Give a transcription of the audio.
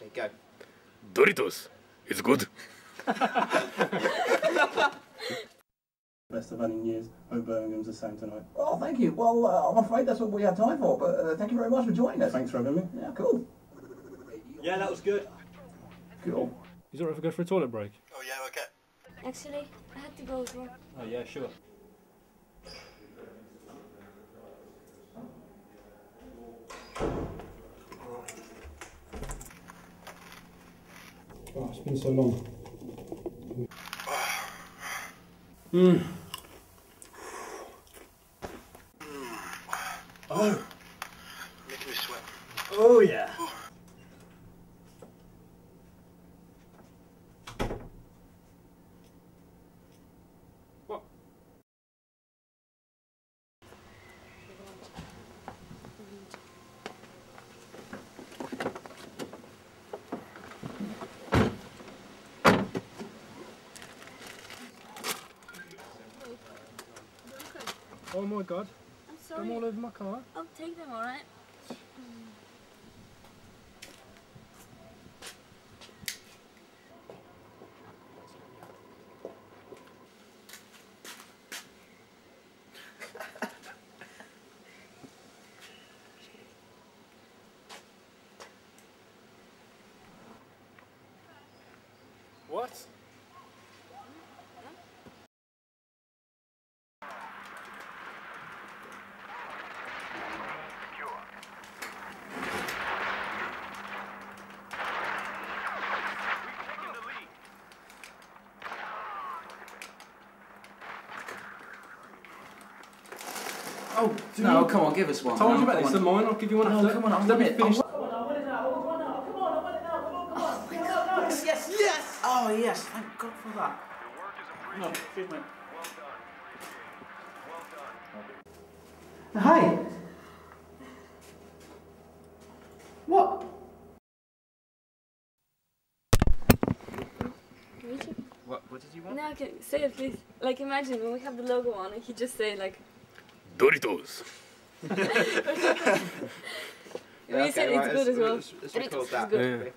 Okay, go. Doritos. It's good. Best of running years. Hope Birmingham's the same tonight. Oh, thank you. Well, I'm afraid that's what we have time for, but thank you very much for joining us. Thanks for having me. Yeah, cool. Yeah, that was good. Cool. Is it alright if we go for a toilet break? Oh yeah, okay. Actually, I had to go as well. Oh yeah, sure. Oh, it's been so long. Oh, making me sweat. Oh yeah. What? Oh my god. I'm sorry. I'm all over my car. I'll take them, alright? What? Oh, no, come on, give us one. I told no, you about this, they're mine. I'll give you one after. No, come on, I'm Let me gonna finish. Yes, yes! Oh, yes, thank God for that. No, excuse me. Hi! What? What did you want? No, okay, say it please. Like imagine when we have the logo on it, you just say like... Doritos. You said it's good as well. Let's record It's that. good. Yeah.